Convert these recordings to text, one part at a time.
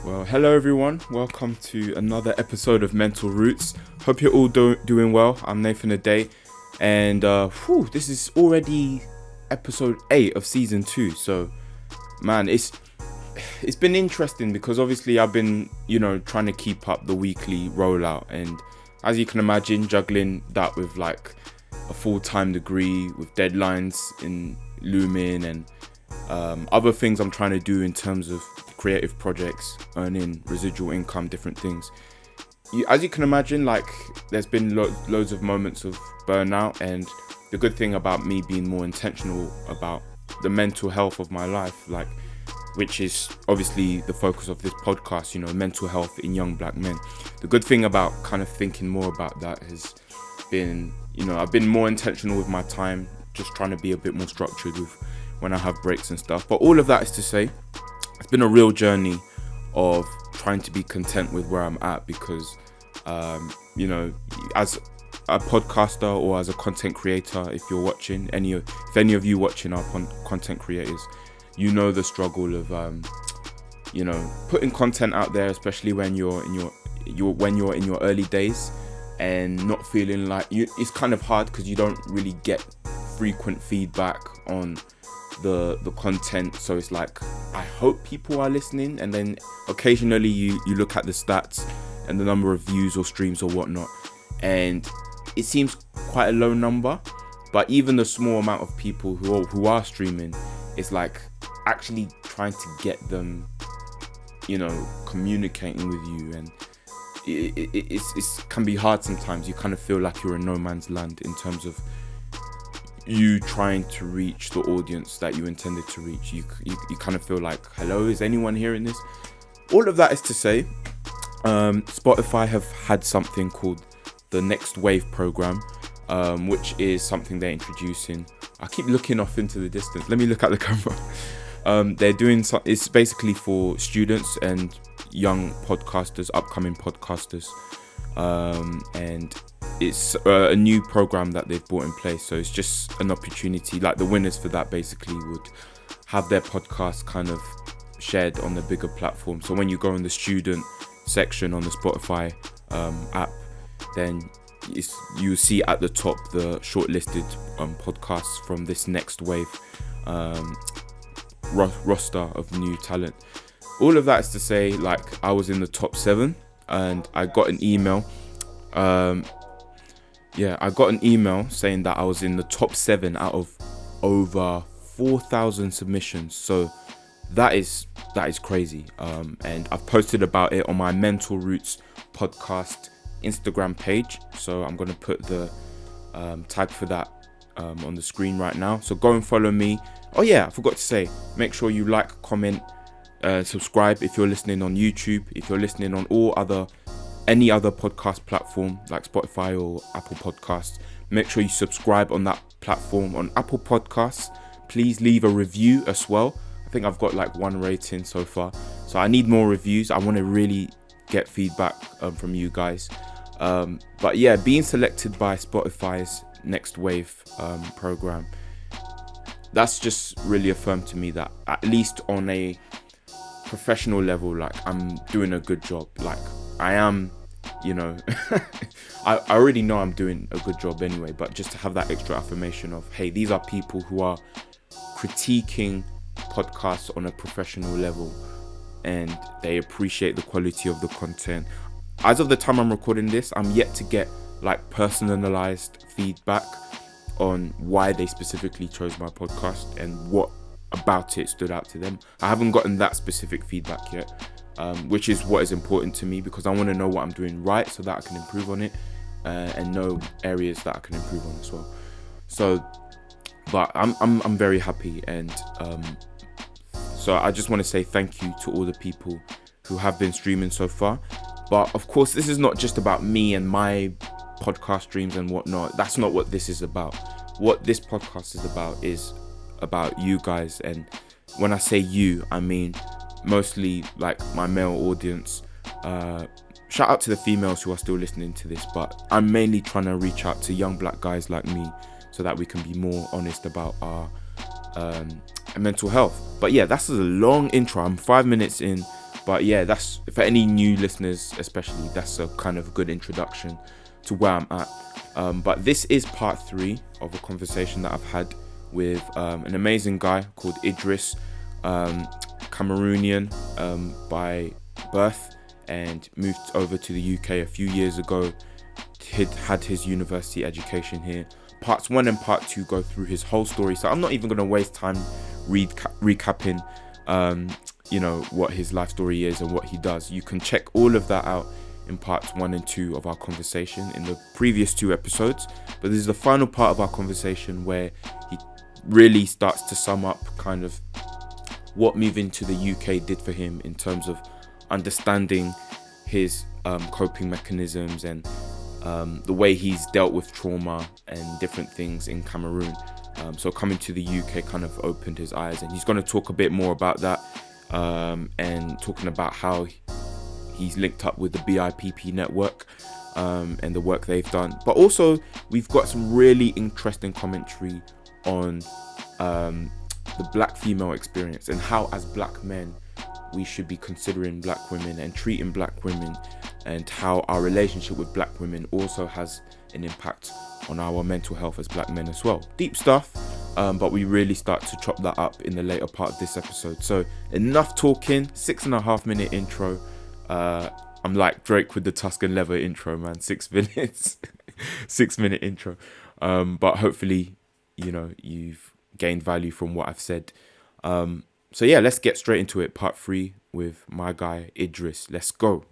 Well, hello everyone. Welcome to another episode of Mental Roots. Hope you're all doing well. I'm Nathan Aday, and this is already episode 8 of season 2. So, man, it's been interesting because obviously I've been, trying to keep up the weekly rollout, and as you can imagine, juggling that with like a full-time degree with deadlines in looming and other things I'm trying to do in terms of creative projects, earning residual income, different things. As you can imagine, like there's been loads of moments of burnout, and the good thing about me being more intentional about the mental health of my life, like which is obviously the focus of this podcast, mental health in young black men. The good thing about kind of thinking more about that has been, I've been more intentional with my time, just trying to be a bit more structured with when I have breaks and stuff. But all of that is to say, it's been a real journey of trying to be content with where I'm at because, as a podcaster or as a content creator, if you're watching, if any of you watching are content creators, the struggle of, putting content out there, especially when you're in your early days and not feeling like it's kind of hard because you don't really get frequent feedback on the content. So it's like, I hope people are listening, and then occasionally you look at the stats and the number of views or streams or whatnot, and it seems quite a low number. But even the small amount of people who are streaming, it's like actually trying to get them, communicating with you, and it can be hard sometimes. You kind of feel like you're in no man's land in terms of you trying to reach the audience that you intended to reach. You kind of feel like, hello, is anyone hearing this? All of that is to say, Spotify have had something called the Next Wave program, which is something they're introducing. I keep looking off into the distance. Let me look at the camera. They're doing it's basically for students and young podcasters, upcoming podcasters, and it's a new program that they've brought in place. So it's just an opportunity, like the winners for that basically would have their podcast kind of shared on the bigger platform. So when you go in the student section on the Spotify app, then you see at the top the shortlisted podcasts from this Next Wave roster of new talent. All of that is to say, like, I was in the top 7 and I got an email. I got an email saying that I was in the top 7 out of over 4,000 submissions. So that is crazy. And I've posted about it on my Mental Roots podcast Instagram page. So I'm going to put the tag for that on the screen right now. So go and follow me. Oh yeah, I forgot to say, make sure you like, comment, subscribe if you're listening on YouTube. If you're listening on any other podcast platform like Spotify or Apple Podcasts, make sure you subscribe on that platform. On Apple Podcasts, please leave a review as well. I think I've got like 1 rating so far, so I need more reviews. I want to really get feedback from you guys. But yeah, being selected by Spotify's Next Wave program, that's just really affirmed to me that at least on a professional level, like I'm doing a good job. Like I am, I already know I'm doing a good job anyway, but just to have that extra affirmation of, hey, these are people who are critiquing podcasts on a professional level and they appreciate the quality of the content. As of the time I'm recording this, I'm yet to get like personalized feedback on why they specifically chose my podcast and what about it stood out to them. I haven't gotten that specific feedback yet, which is what is important to me because I want to know what I'm doing right so that I can improve on it, and know areas that I can improve on as well. So, but I'm very happy, and so I just want to say thank you to all the people who have been streaming so far. But of course, this is not just about me and my podcast streams and whatnot. That's not what this is about. What this podcast is about you guys, and when I say you, I mean mostly like my male audience. Shout out to the females who are still listening to this, but I'm mainly trying to reach out to young black guys like me so that we can be more honest about our mental health. But yeah, that's a long intro. I'm 5 minutes in. But yeah, that's for any new listeners, especially. That's a kind of good introduction to where I'm at. But this is part 3 of a conversation that I've had with an amazing guy called Idriss, Cameroonian by birth, and moved over to the UK a few years ago. He'd had his university education here. Parts 1 and part 2 go through his whole story, so I'm not even going to waste time recapping what his life story is and what he does. You can check all of that out in parts 1 and 2 of our conversation in the previous 2 episodes, but this is the final part of our conversation where he really starts to sum up kind of what moving to the UK did for him in terms of understanding his coping mechanisms and the way he's dealt with trauma and different things in Cameroon. So coming to the UK kind of opened his eyes, and he's going to talk a bit more about that, and talking about how he's linked up with the BIPP network and the work they've done. But also we've got some really interesting commentary on the black female experience and how as black men we should be considering black women and treating black women, and how our relationship with black women also has an impact on our mental health as black men as well. Deep stuff, but we really start to chop that up in the later part of this episode. So enough talking, 6.5 minute intro. I'm like Drake with the Tuscan Leather intro, man. 6 minutes, 6 minute intro. But hopefully, you've gained value from what I've said. So yeah, let's get straight into it. Part 3 with my guy Idriss. Let's go.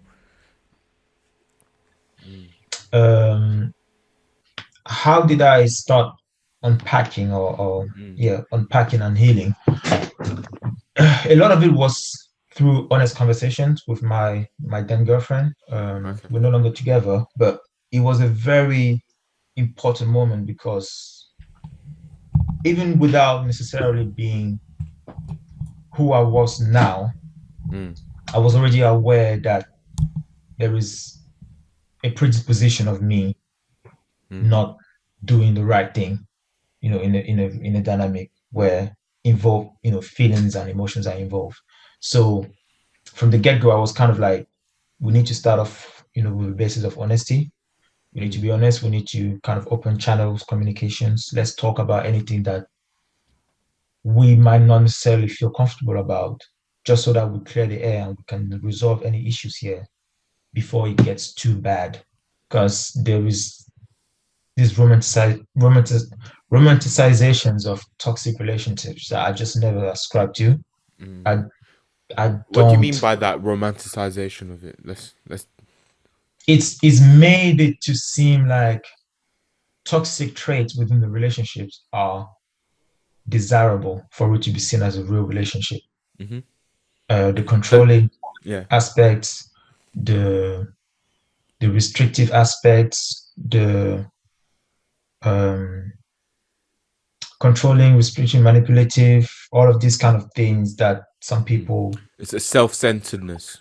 How did I start unpacking unpacking and healing? A lot of it was through honest conversations with my then girlfriend. Okay. We're no longer together, but it was a very important moment because even without necessarily being who I was now, I was already aware that there is a predisposition of me not doing the right thing, in a dynamic where feelings and emotions are involved. So from the get-go, I was kind of like, we need to start off, with a basis of honesty. We need to be honest. We need to kind of open channels, communications. Let's talk about anything that we might not necessarily feel comfortable about, just so that we clear the air and we can resolve any issues here before it gets too bad. Because there is these romanticizations of toxic relationships that I just never ascribe to. I I What do you mean don't. by that romanticization of it? Let's. It's made it to seem like toxic traits within the relationships are desirable for it to be seen as a real relationship. Mm-hmm. The controlling Yeah. aspects, the restrictive aspects, the um, controlling, restricting, manipulative, all of these kind of things that some people, It's a self-centeredness,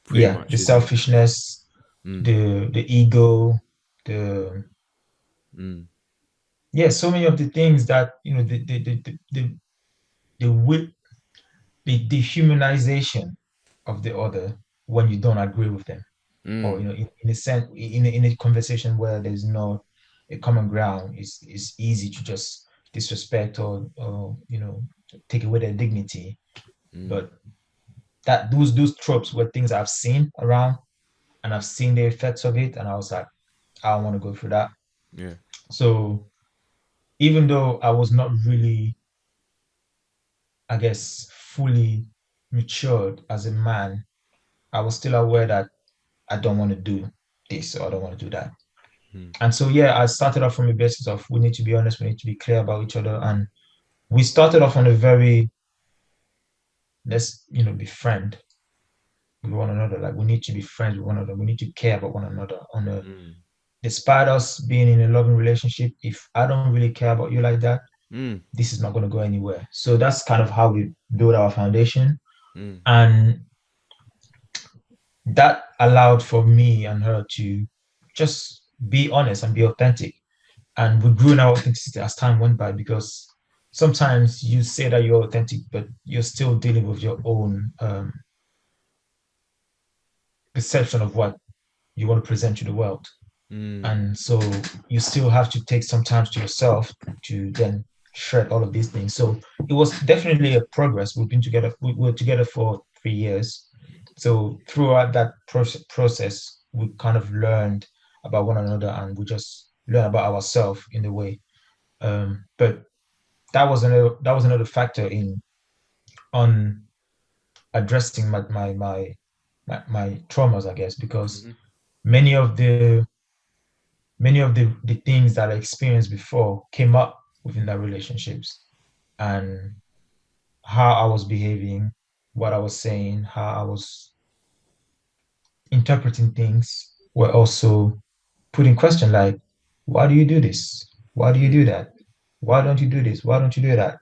pretty yeah, much, the isn't it? selfishness, the ego, the yeah, so many of the things that the wi- the dehumanization of the other when you don't agree with them, or in a sense, in a conversation where there's no a common ground, it's easy to just disrespect or take away their dignity. But that those tropes were things I've seen around, and I've seen the effects of it, and I was like, I don't want to go through that. Yeah. So even though I was not really, I guess, fully matured as a man, I was still aware that I don't want to do this or I don't want to do that. And so, yeah, I started off from a basis of we need to be honest, we need to be clear about each other. And we started off on a very, let's, be friend with one another. Like we need to be friends with one another. We need to care about one another. Despite us being in a loving relationship, if I don't really care about you like that, this is not going to go anywhere. So that's kind of how we build our foundation. And that allowed for me and her to just be honest and be authentic. And we grew in our authenticity as time went by, because sometimes you say that you're authentic, but you're still dealing with your own perception of what you want to present to the world. Mm. And so you still have to take some time to yourself to then shred all of these things. So it was definitely a progress. We've been together, we were together for 3 years. So throughout that process, we kind of learned about one another and we just learned about ourselves in a way. But that was another factor in on addressing my traumas, I guess, because Mm-hmm. many of the many of the things that I experienced before came up within that relationships and how I was behaving, what I was saying, how I was interpreting things were also put in question like, why do you do this? Why do you Mm. do that? Why don't you do this? Why don't you do that?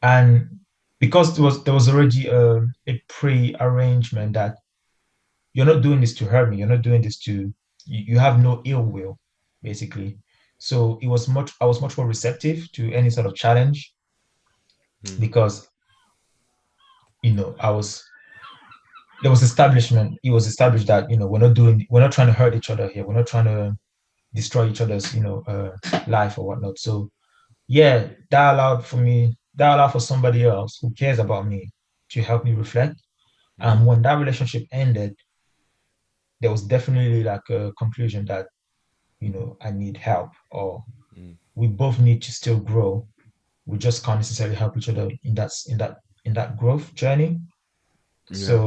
And because there was already a pre-arrangement that you're not doing this to hurt me, you're not doing this to you have no ill will, basically. So I was much more receptive to any sort of challenge Mm. because I was there was establishment it was established that we're not trying to hurt each other here, we're not trying to destroy each other's life or whatnot. So yeah, that allowed for somebody else who cares about me to help me reflect. And Mm. when that relationship ended, there was definitely like a conclusion that I need help, or Mm. we both need to still grow. We just can't necessarily help each other in that growth journey. Yeah. So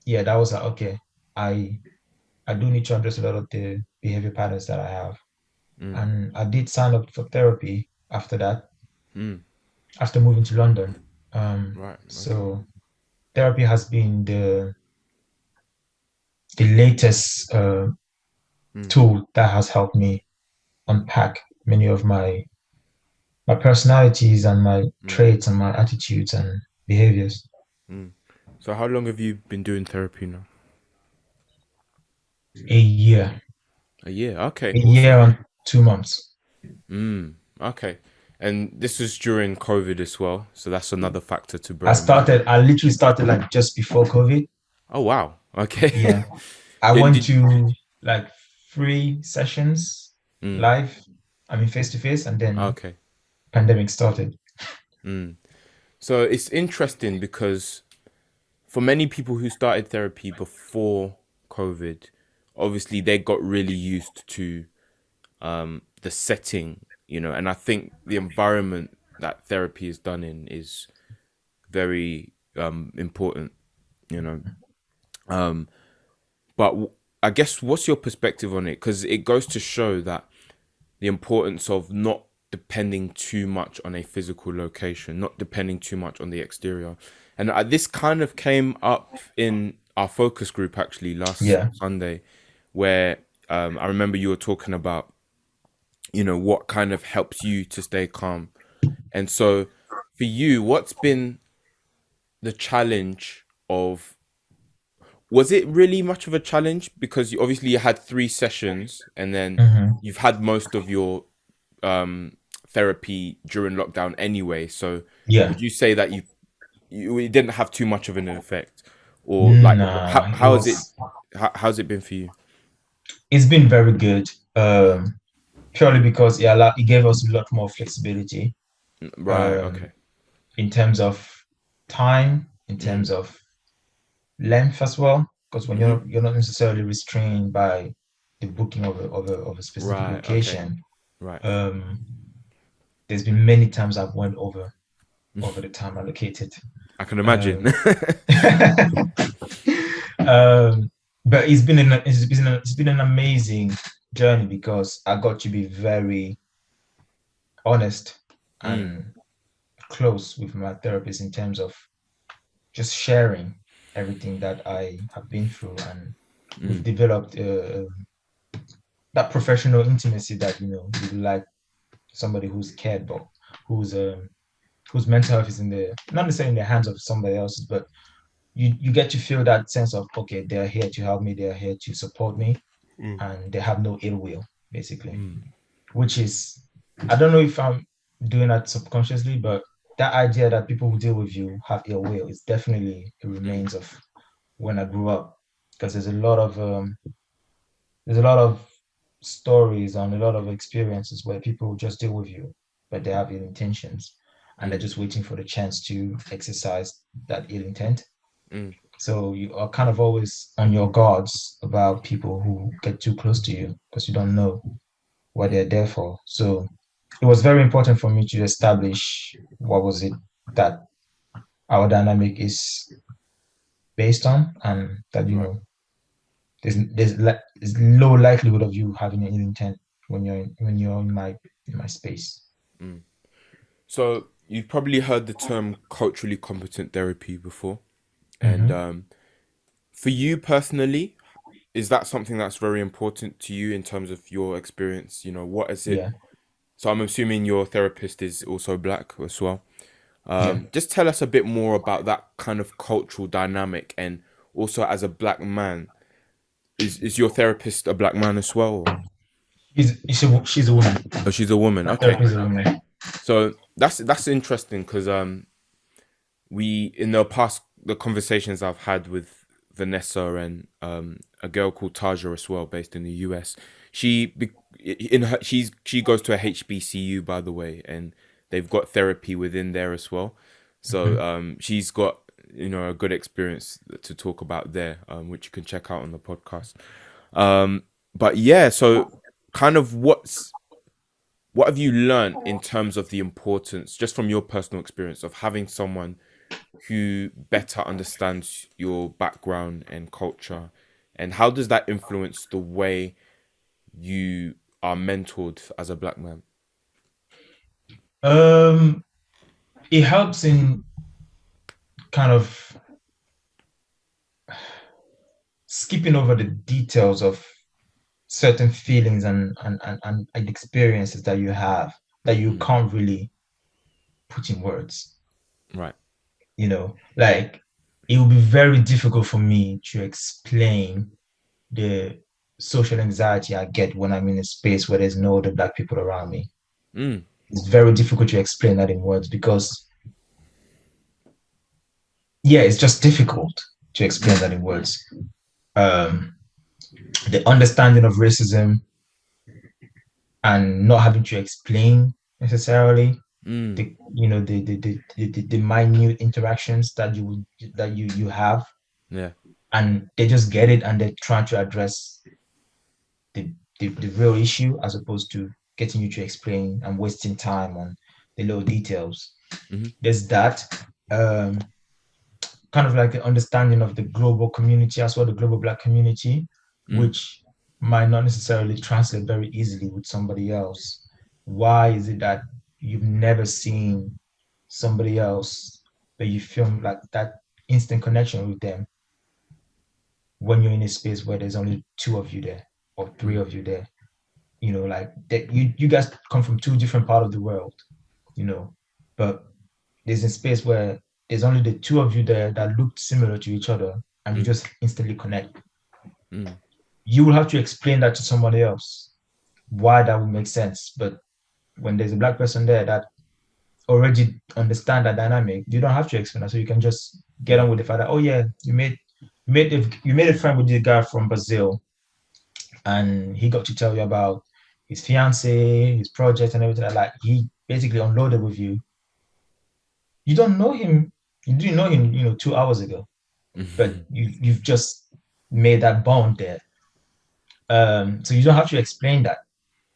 yeah, that was like, okay, I I do need to address a lot of the behavior patterns that I have. Mm. And I did sign up for therapy after that, Mm. after moving to London. Right. Okay. So therapy has been the latest Mm. tool that has helped me unpack many of my personalities and my Mm. traits and my attitudes and behaviors. Mm. So how long have you been doing therapy now? A year, A year. Okay. a Awesome. year and 2 months. Mm. Okay. And this was during COVID as well, so that's another factor to I bear in mind. started, I literally started like just before COVID. Oh wow. Okay. Yeah. I Did went did to like 3 sessions mm. live, I mean face to face, and then Okay. pandemic started. Mm. So it's interesting because for many people who started therapy before COVID, obviously they got really used to the setting, and I think the environment that therapy is done in is very important, you know. Um, but I guess what's your perspective on it? Because it goes to show that the importance of not depending too much on a physical location, not depending too much on the exterior. And this kind of came up in our focus group actually last Yeah. Sunday, where I remember you were talking about, what kind of helps you to stay calm. And so for you, what's been the challenge of, was it really much of a challenge? Because you had 3 sessions and then Hmm. you've had most of your therapy during lockdown anyway. So Yeah. would you say that it didn't have too much of an effect, or like Nah, it how has it was how's it been for you? it's been very good. Purely because it gave us a lot more flexibility Right. um Okay. in terms of time, in Mm. terms of length as well. Because when Mm-hmm. you're not necessarily restrained by the booking of a specific Right. Okay. location. Right. Um, there's been many times I've went over the time allocated. I can imagine. Um, um, but it's been an amazing journey because I got to be very honest Mm. and close with my therapist in terms of just sharing everything that I have been through, and we've Mm. developed that professional intimacy that you like somebody who's cared about, who's whose mental health is in the not necessarily in the hands of somebody else, but you get to feel that sense of, okay, they're here to help me, they're here to support me, Mm. and they have no ill will, basically. Mm. Which is, I don't know if I'm doing that subconsciously, but that idea that people who deal with you have ill will is definitely a Mm. remains of when I grew up. because there's a lot of stories and a lot of experiences where people just deal with you, but they have ill intentions, and they're Mm, just waiting for the chance to exercise that ill intent. mm, So you are kind of always on your guards about people who get too close to you because you don't know what mm, they're there for. So it was very important for me to establish what was it that our dynamic is based on, and that right. there's low likelihood of you having an ill intent when you're in my space. Mm. So you've probably heard the term culturally competent therapy before, and Hmm. for you personally, is that something that's very important to you in terms of your experience? You know, what is it? Yeah, So I'm assuming your therapist is also black as well. yeah. Just tell us a bit more about that kind of cultural dynamic, and also as a black man, is your therapist a black man as well? Or? She's a woman. Oh, she's a woman. My Okay, therapist is a woman. so that's interesting because we in the past the conversations I've had with Vanessa and a girl called Taja as well, based in the US. She goes to a HBCU, by the way, and they've got therapy within there as well. So Mhm. she's got a good experience to talk about there, which you can check out on the podcast. But yeah, so kind of what have you learned in terms of the importance, just from your personal experience, of having someone who better understands your background and culture, and how does that influence the way you are mentored as a black man? Um, it helps in kind of skipping over the details of certain feelings and experiences that you have that you Mm, can't really put in words. right. Like it would be very difficult for me to explain the social anxiety I get when I'm in a space where there's no other black people around me. Mm, It's very difficult to explain that in words because, yeah, it's just difficult to explain that in words. Um, the understanding of racism and not having to explain necessarily mm, the minute interactions that you have, yeah. and they just get it and they're trying to address the real issue as opposed to getting you to explain and wasting time on the little details. Mm-hmm, There's that. um Kind of like the understanding of the global community as well, the global black community, mm, which might not necessarily translate very easily with somebody else. Why is it that you've never seen somebody else, but you feel like that instant connection with them when you're in a space where there's only two of you there or three mm, of you there? Like that you guys come from two different parts of the world, you know, but there's a space where there's only the two of you there that look similar to each other and you mm, just instantly connect. mm, You will have to explain that to somebody else why that would make sense. But when there's a black person there that already understand that dynamic, you don't have to explain that. So you can just get mm, on with the fact that, oh yeah, you made a friend with the guy from Brazil and he got to tell you about his fiance, his project and everything like that. He basically unloaded with you. You don't know him, you didn't know him, 2 hours ago, but mm, you've just made that bond there. So you don't have to explain that.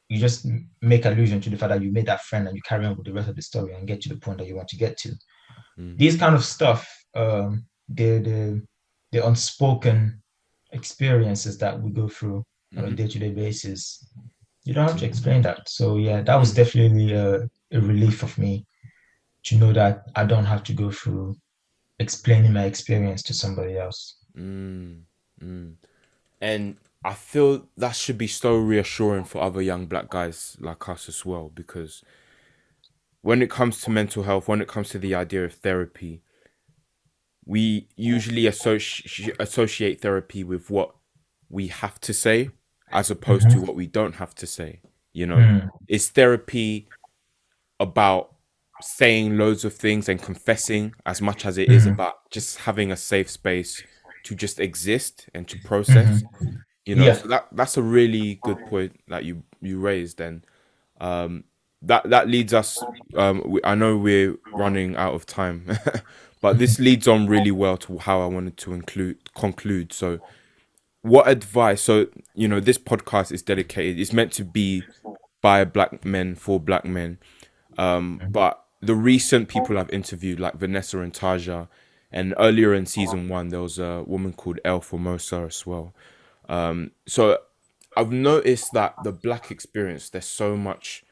You just make allusion to the fact that you made that friend and you carry on with the rest of the story and get to the point that you want to get to. mm, These kind of stuff, the unspoken experiences that we go through on a mm, day-to-day basis, you don't have to explain that. So yeah, that was mm, definitely a relief of me to know that I don't have to go through explaining my experience to somebody else. mm, mm. And I feel that should be so reassuring for other young black guys like us as well, because when it comes to mental health, when it comes to the idea of therapy, we usually associate therapy with what we have to say as opposed to Mhm. what we don't have to say. You know, Mm. is therapy about saying loads of things and confessing as much as it is Mhm. about just having a safe space to just exist and to process. Mm-hmm. So that's a really good point that you raised. And that leads us. I know we're running out of time, but this leads on really well to how I wanted to conclude. So, what advice? So, this podcast is dedicated. It's meant to be by black men for black men. But the recent people I've interviewed, like Vanessa and Taja, and earlier in season 1, there was a woman called El Formosa as well. So I've noticed that the black experience, there's so much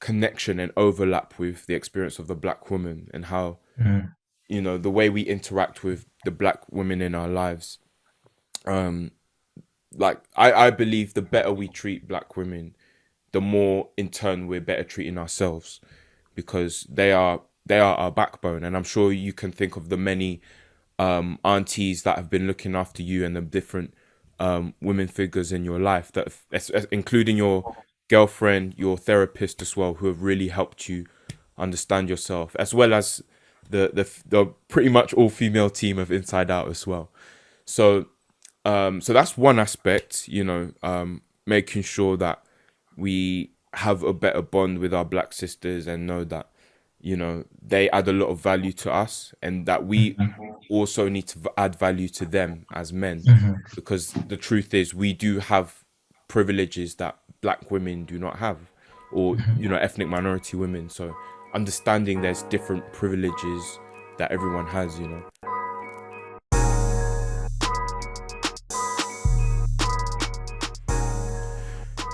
connection and overlap with the experience of the black woman, and how, the way we interact with the black women in our lives. Like I believe the better we treat black women, the more in turn we're better treating ourselves, because they are our backbone. And I'm sure you can think of the many aunties that have been looking after you, and the different women figures in your life, that including your girlfriend, your therapist as well, who have really helped you understand yourself, as well as the pretty much all female team of Inside Out as well. So that's one aspect, making sure that we have a better bond with our black sisters, and know that, they add a lot of value to us, and that we also need to add value to them as men, because the truth is we do have privileges that black women do not have, or ethnic minority women. So understanding there's different privileges that everyone has.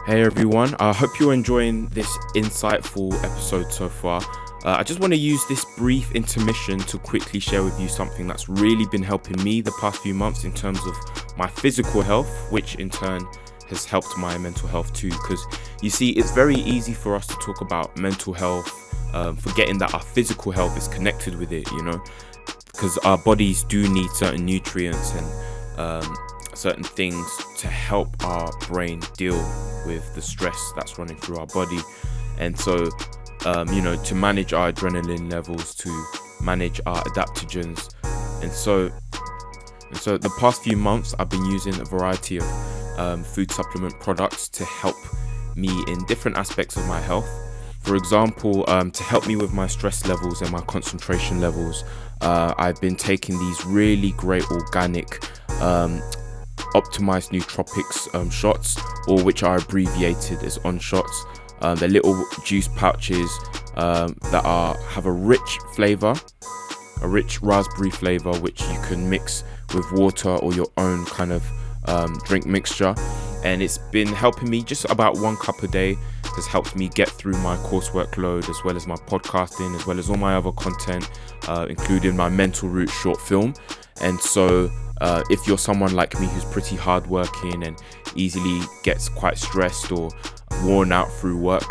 Hey everyone, I hope you're enjoying this insightful episode so far. I just want to use this brief intermission to quickly share with you something that's really been helping me the past few months in terms of my physical health, which in turn has helped my mental health too. Because you see, it's very easy for us to talk about mental health, forgetting that our physical health is connected with it, because our bodies do need certain nutrients and certain things to help our brain deal with the stress that's running through our body. And so to manage our adrenaline levels, to manage our adaptogens. And so the past few months I've been using a variety of food supplement products to help me in different aspects of my health. For example, to help me with my stress levels and my concentration levels, I've been taking these really great organic optimized nootropics shots, or which are abbreviated as on shots. They're little juice pouches that have a rich flavor, a rich raspberry flavor, which you can mix with water or your own kind of drink mixture. And it's been helping me. Just about 1 cup a day has helped me get through my coursework load, as well as my podcasting, as well as all my other content, including my Mental Route short film. And so if you're someone like me who's pretty hardworking and easily gets quite stressed or worn out through work,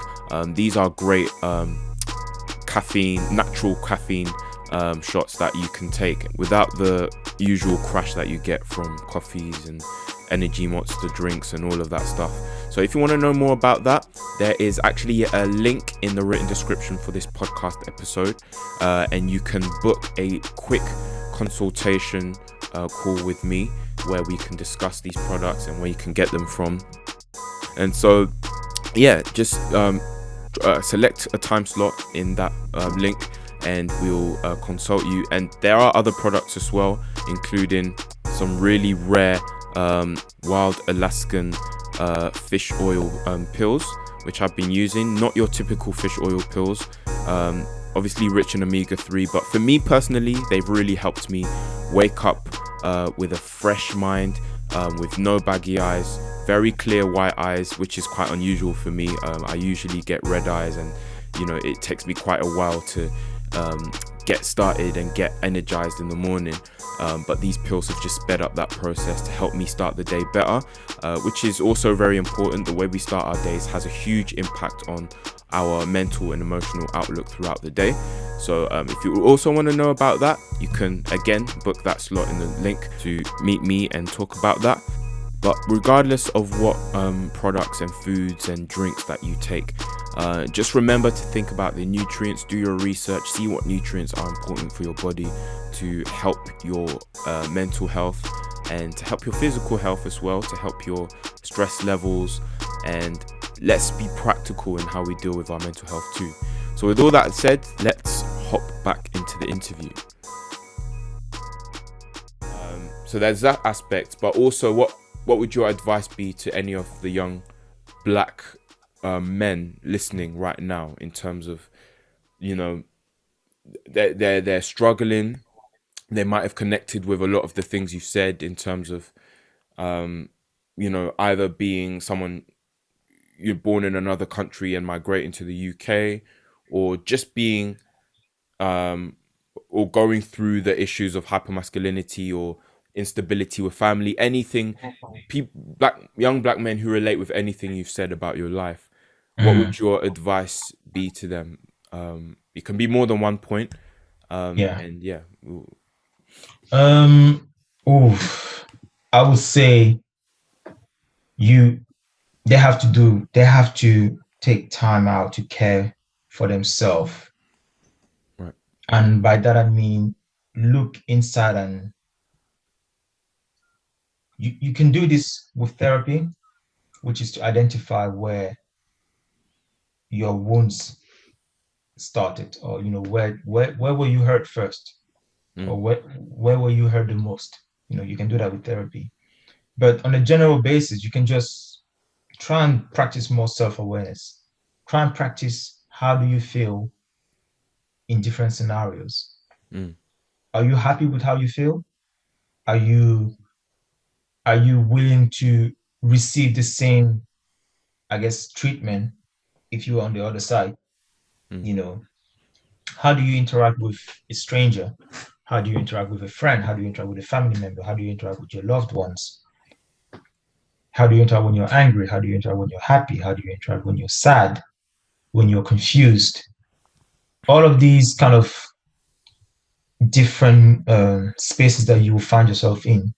these are great natural caffeine shots that you can take without the usual crash that you get from coffees and energy monster drinks and all of that stuff. So if you want to know more about that, there is actually a link in the written description for this podcast episode, and you can book a quick consultation call with me, where we can discuss these products and where you can get them from. And so just select a time slot in that link, and we'll consult you. And there are other products as well, including some really rare wild Alaskan fish oil pills, which I've been using. Not your typical fish oil pills, obviously rich in omega-3, but for me personally, they've really helped me wake up with a fresh mind, with no baggy eyes, very clear white eyes, which is quite unusual for me. I usually get red eyes, and it takes me quite a while to get started and get energized in the morning, but these pills have just sped up that process to help me start the day better, which is also very important. The way we start our days has a huge impact on our mental and emotional outlook throughout the day. So if you also want to know about that, you can again book that slot in the link to meet me and talk about that. But regardless of what products and foods and drinks that you take, Just remember to think about the nutrients, do your research, see what nutrients are important for your body to help your mental health and to help your physical health as well, to help your stress levels. And let's be practical in how we deal with our mental health too. So with all that said, let's hop back into the interview. So there's that aspect, but also what would your advice be to any of the young black men listening right now in terms of, you know, they're struggling, they might have connected with a lot of the things you said in terms of, you know, either being someone you're born in another country and migrating to the UK, or just being or going through the issues of hypermasculinity or instability with family, anything, young black men who relate with anything you've said about your life, what would your advice be to them? It can be more than one point. And yeah. I would say they have to take time out to care for themselves. Right. And by that I mean look inside, and you can do this with therapy, which is to identify where your wounds started, or where were you hurt first, or where were you hurt the most. You can do that with therapy. But on a general basis, you can just try and practice more self-awareness. Try and practice how do you feel in different scenarios. Are you happy with how you feel? Are you willing to receive the same, I guess, treatment if you were on the other side? How do you interact with a stranger? How do you interact with a friend? How do you interact with a family member? How do you interact with your loved ones? How do you interact when you're angry? How do you interact when you're happy? How do you interact when you're sad, when you're confused? All of these kind of different spaces that you will find yourself in.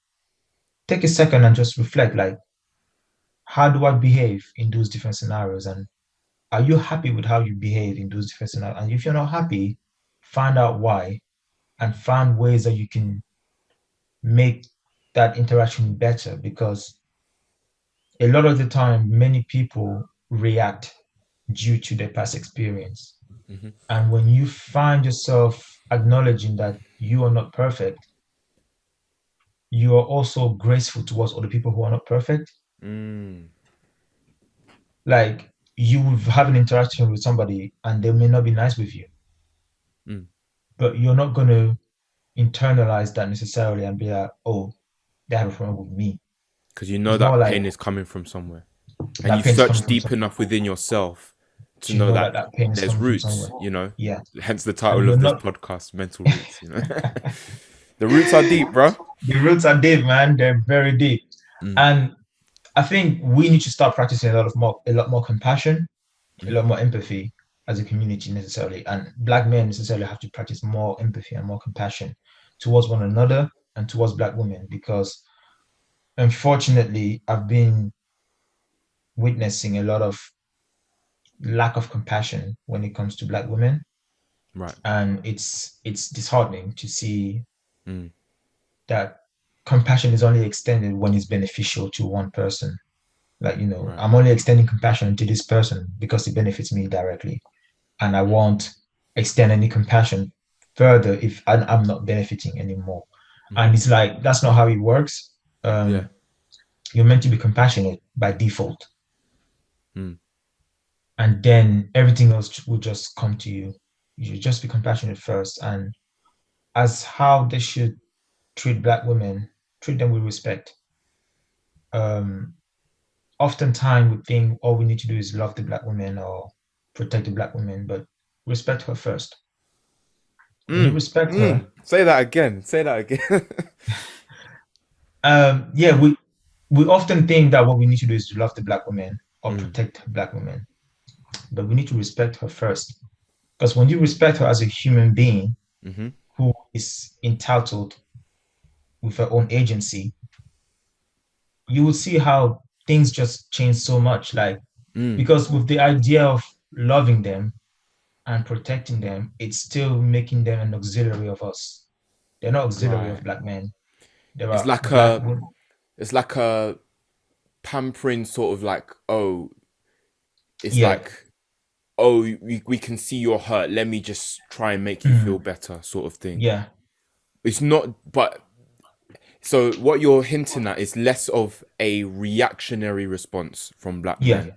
Take a second and just reflect, like, how do I behave in those different scenarios? And are you happy with how you behave in those different scenarios? And if you're not happy, find out why and find ways that you can make that interaction better, because a lot of the time, many people react due to their past experience. And when you find yourself acknowledging that you are not perfect, you are also graceful towards other people who are not perfect. Like, you will have an interaction with somebody and they may not be nice with you, but you're not going to internalize that necessarily and be like, oh, they have a problem with me. Because you know that pain is coming from somewhere. And you've searched deep enough within yourself to know that pain is there's roots, you know? Yeah. Hence the title of this podcast, Mental Roots, you know? The roots are deep, bro. The roots are deep, man. They're very deep. And I think we need to start practicing a lot more compassion, a lot more empathy as a community necessarily. And Black men necessarily have to practice more empathy and more compassion towards one another and towards Black women, because unfortunately, I've been witnessing a lot of lack of compassion when it comes to Black women. Right. And it's disheartening to see that compassion is only extended when it's beneficial to one person. Like, right. I'm only extending compassion to this person because it benefits me directly. And I won't extend any compassion further if I'm not benefiting anymore. And it's like, that's not how it works. You're meant to be compassionate by default. And then everything else will just come to you. You should just be compassionate first. And as how they should treat Black women, treat them with respect. Oftentimes we think all we need to do is love the Black women or protect the Black women, but respect her first. When you respect her. Say that again. Yeah, we often think that what we need to do is to love the Black women or protect Black women, but we need to respect her first. Because when you respect her as a human being who is entitled with her own agency, you will see how things just change so much. Like, because with the idea of loving them and protecting them, it's still making them an auxiliary of us. They're not auxiliary Right. of black men. There It's are like black a women. it's like a pampering sort of like, oh, it's Yeah. like, oh, we can see you're hurt. Let me just try and make you feel Mm, better, sort of thing. yeah. It's not, but so what you're hinting at is less of a reactionary response from black Yeah. men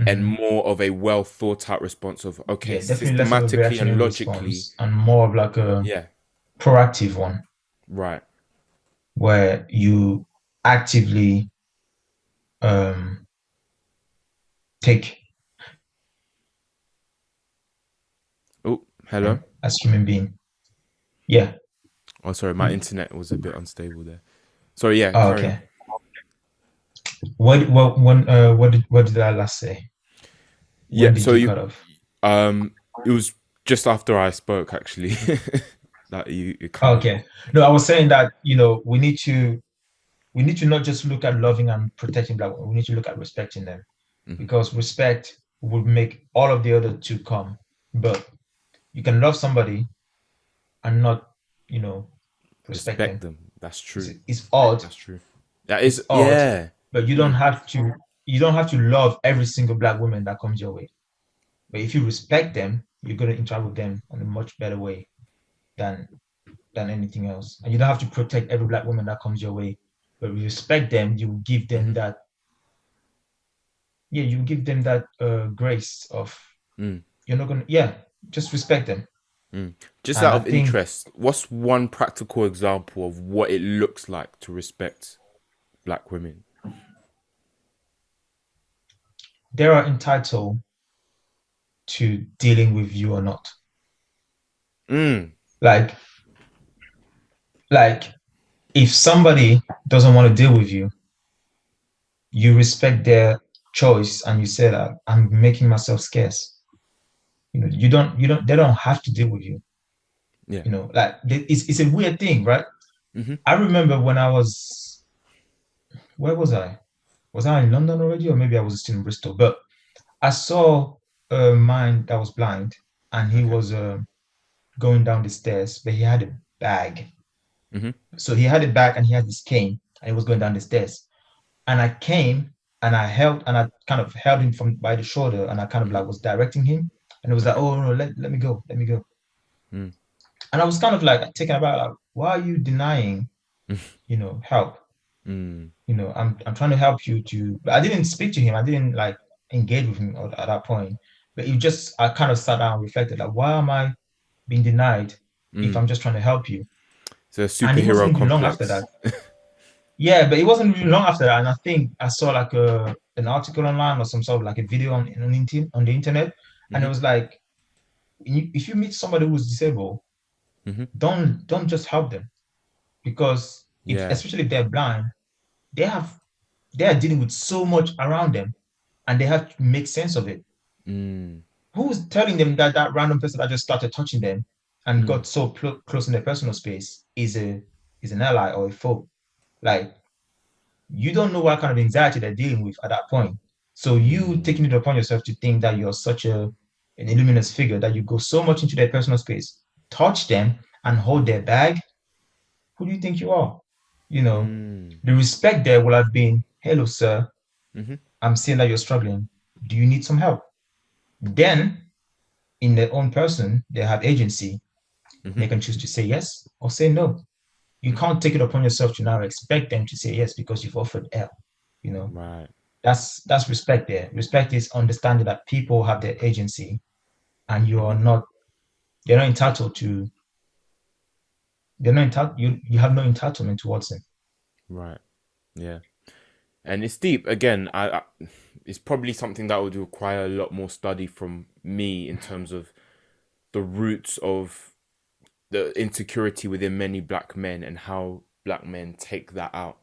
and Hmm. more of a well thought out response of, okay, Yeah. Definitely less of a systematically and reactionary logically, response and more of like a yeah, proactive one right. where you actively um take Oh, hello. as human being. Yeah. Oh, sorry, my internet was a bit unstable there. Sorry, yeah, Oh, carry on. okay. What did I last say? Yeah, When did so you you, cut off? it was just after I spoke actually that you cut off. Okay. No, I was saying that, we need to not just look at loving and protecting black women. We need to look at respecting them Hmm. because respect will make all of the other two come. But you can love somebody and not, you know, respect Respect them. them. That's It's, true. it's odd. That's true. That It's is, odd, yeah. but you don't Mm, have to. You don't have to love every single black woman that comes your way. But if you respect them, you're going to interact with them in a much better way than than anything else. And you don't have to protect every black woman that comes your way. But if you respect them, you give them hmm that, yeah, you give them that grace of mm, you're not gonna, yeah, just respect them. mm. Just And out I of think interest, what's one practical example of what it looks like to respect black women? they are entitled to dealing with you or not. Mm, Like, like if somebody doesn't want to deal with you, you respect their choice and you say that I'm making myself scarce. They don't have to deal with you. yeah. It's a weird thing, right? Hmm. I remember when I was, where was I? Was I in London already, or maybe I was still in Bristol? But I saw a man that was blind, and he Okay. was going down the stairs, but he had a bag. Hmm. So he had a bag and he had his cane, and he was going down the stairs. And I came and I kind of held him from by the shoulder, and I kind of Hmm. like was directing him, and it was like, Okay. oh no, let me go, let me go. Mm. And I was kind of like taken aback, like, why are you denying, help? Mm. I'm trying to help you to. But I didn't speak to him. I didn't like engage with him at that point. But I kind of sat down and reflected, like, why am I being denied if Mm. I'm just trying to help you? So a And it superhero wasn't even long after that. complex. Yeah, but it wasn't really long after that. And I think I saw like an article online or some sort of like a video on the internet, and it Hmm. was like, if you meet somebody who's disabled, Hmm. don't just help them because if Yeah. especially if they're blind, they have they are dealing with so much around them and they have to make sense of it. Mm. Who's telling them that that random person that just started touching them and Mm. got so close in their personal space is an ally or a foe? Like you don't know what kind of anxiety they're dealing with at that point. So you Mm. taking it upon yourself to think that you're such an illuminous figure that you go so much into their personal space, touch them and hold their bag. Who do you think you are? You know, Mm. the respect there will have been, hello, sir. Hmm. I'm seeing that you're struggling. Do you need some help? Then, in their own person, they have agency. Hmm. They can choose to say yes or say no. You Hmm. can't take it upon yourself to now expect them to say yes because you've offered help. You know, Right. that's respect there. Respect is understanding that people have their agency and you are Hmm. not, they're not entitled to, they're not entitled, you have no entitlement towards them. Right. Yeah. And it's deep. Again, it's probably something that would require a lot more study from me in terms of the roots of the insecurity within many black men and how black men take that out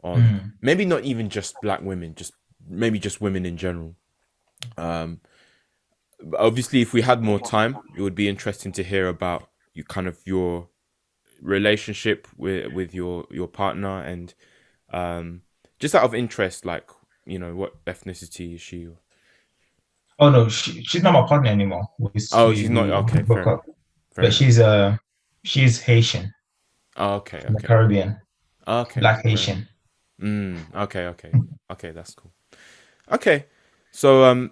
on Mm, maybe not even just black women, just maybe just women in general. Um, but obviously, if we had more time, it would be interesting to hear about you kind of your relationship with your partner and just out of interest, like what ethnicity is she? Oh no, she's not my partner anymore. Oh, she's not. We Okay, broke up. fair But enough. she's Haitian Oh, okay, from the okay, Caribbean, okay, Black fair enough. Haitian. Okay, that's cool. Okay, so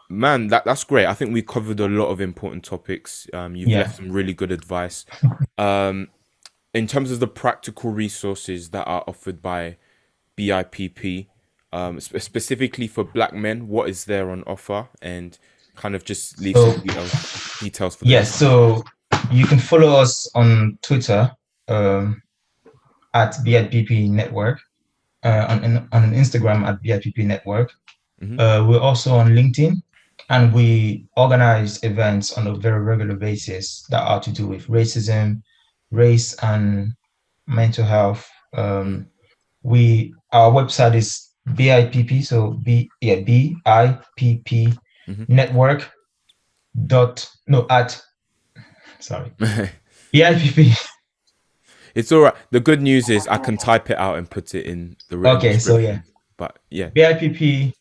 man, that's great. I think we covered a lot of important topics. You've Yeah. left some really good advice. Um, in terms of the practical resources that are offered by BIPP, specifically for Black men, what is there on offer, and kind of just leave some So details for the yes, listeners. so you can follow us on Twitter um, at BIPP Network, on Instagram at BIPP Network. Hmm. We're also on LinkedIn, and we organize events on a very regular basis that are to do with racism, race, and mental health. Mm. Our website is BIPP, so BIPP Hmm. network dot no at sorry BIPP. It's all right. The good news is I can type it out and put it in the written Okay, so yeah, description. But yeah, BIPP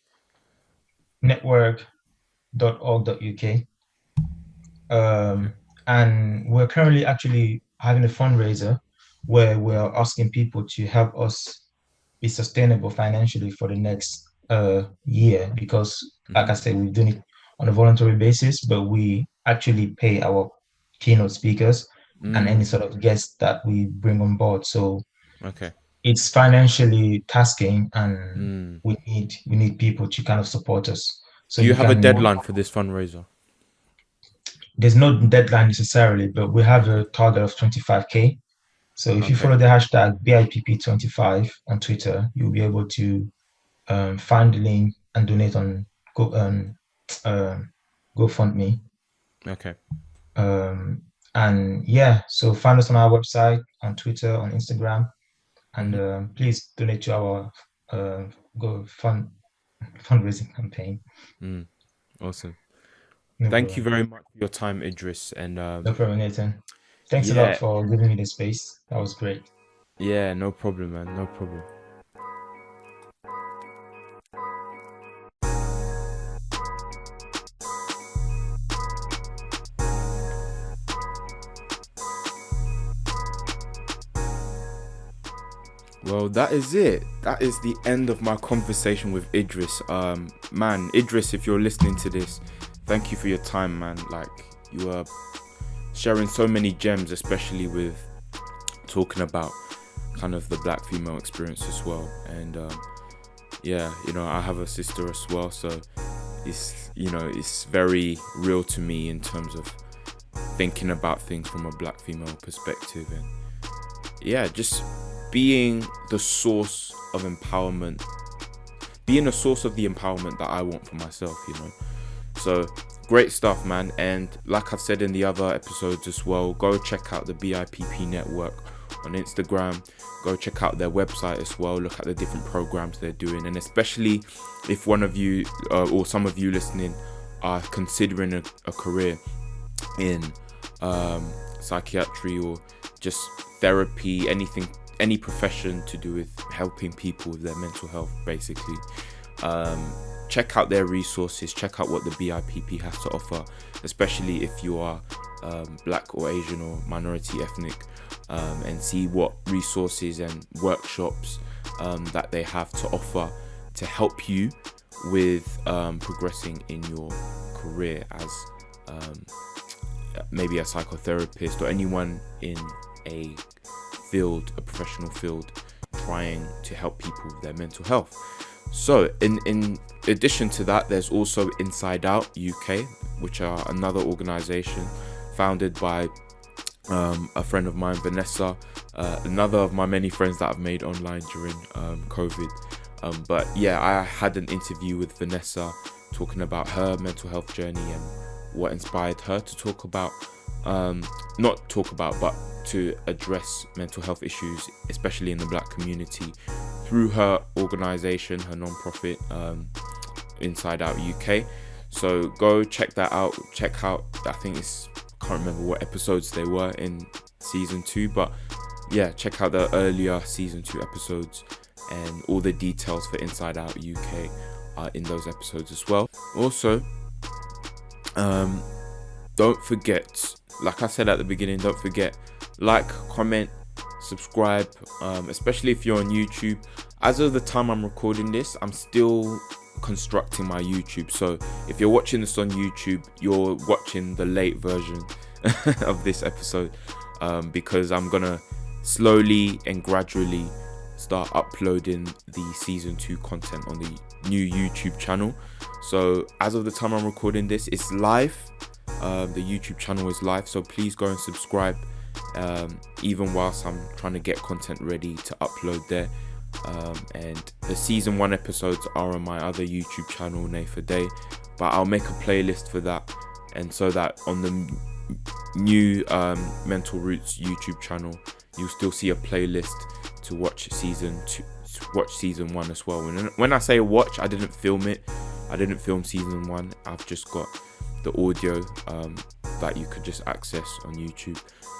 network.org.uk. okay. And we're currently actually having a fundraiser where we're asking people to help us be sustainable financially for the next year because, like Hmm. I said, we're doing it on a voluntary basis, but we actually pay our keynote speakers and any Mm. sort of guests that we bring on board. So Okay. it's financially tasking, and Mm. we need people to kind of support us. So Do you you have a can deadline for this fundraiser? there's no deadline necessarily, but we have a target of 25K. So if you Okay. follow the hashtag BIPP25 on Twitter, you'll be able to find the link and donate on Go um, GoFundMe. Okay. And yeah, so find us on our website, on Twitter, on Instagram, and Hmm. please donate to our uh, fundraising campaign. Mm. Awesome. No Thank you problem. very much for your time, Idris. And No problem, Nathan. Thanks a lot yeah, for giving me the space. That was great. yeah, no problem, man. No problem. Well, that is it. That is the end of my conversation with Idris. Man, Idris, if you're listening to this, thank you for your time, man. Like, you are sharing so many gems, especially with talking about kind of the black female experience as well. And yeah, I have a sister as well, so it's very real to me in terms of thinking about things from a black female perspective. And yeah, just being the source of empowerment, being a source of the empowerment that I want for myself. So great stuff, man. And like I've said in the other episodes as well, go check out the BIPP network on Instagram. Go check out their website as well. Look at the different programs they're doing. And especially if one of you or some of you listening are considering a career in psychiatry or just therapy, any profession to do with helping people with their mental health, basically. Check out their resources, check out what the BIPP has to offer, especially if you are black or Asian or minority ethnic, and see what resources and workshops that they have to offer to help you with progressing in your career as maybe a psychotherapist or anyone in a professional field trying to help people with their mental health. So in addition to that, there's also Inside Out UK, which are another organization founded by a friend of mine, Vanessa, another of my many friends that I've made online during COVID. But yeah, I had an interview with Vanessa talking about her mental health journey and what inspired her to talk about, but to address mental health issues, especially in the black community, through her organization, her non-profit, Inside Out UK. So go check that out. Check out, I can't remember what episodes they were in season 2, but yeah, check out the earlier season 2 episodes, and all the details for Inside Out UK are in those episodes as well. Also, Don't forget, like I said at the beginning, don't forget, like, comment, subscribe, especially if you're on YouTube. As of the time I'm recording this, I'm still constructing my YouTube, so if you're watching this on YouTube, you're watching the late version of this episode, because I'm gonna slowly and gradually start uploading the season 2 content on the new YouTube channel. So as of the time I'm recording this, it's live. The YouTube channel is live, so please go and subscribe, even whilst I'm trying to get content ready to upload there. And the season 1 episodes are on my other YouTube channel, Nay for Day, but I'll make a playlist for that, and so that on the new Mental Roots YouTube channel you'll still see a playlist to watch season 2, to watch season 1 as well. When I say watch, I didn't film it. I didn't film season 1. I've just got the audio that you could just access on YouTube,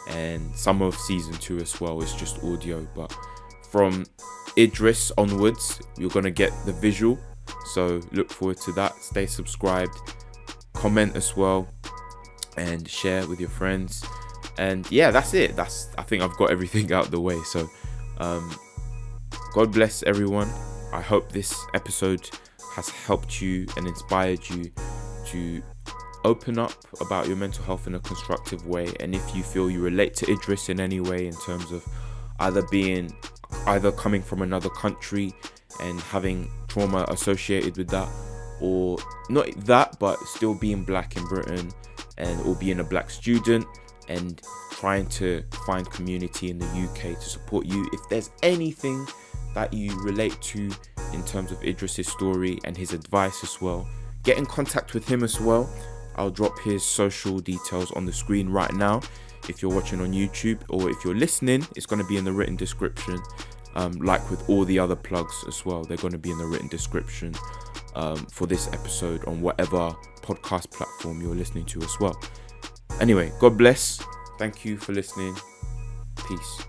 and some of season 2 as well is just audio. But from Idriss onwards, you're gonna get the visual, so look forward to that. Stay subscribed, comment as well, and share with your friends. And yeah, that's it. I think I've got everything out the way. So God bless everyone. I hope this episode has helped you and inspired you to open up about your mental health in a constructive way. And if you feel you relate to Idriss in any way, in terms of either coming from another country and having trauma associated with that, or not that, but still being black in Britain, or being a black student and trying to find community in the UK to support you, if there's anything that you relate to in terms of Idriss's story and his advice as well, get in contact with him as well. I'll drop his social details on the screen right now if you're watching on YouTube, or if you're listening, it's going to be in the written description. Like with all the other plugs as well, they're going to be in the written description for this episode on whatever podcast platform you're listening to as well. Anyway, God bless. Thank you for listening. Peace.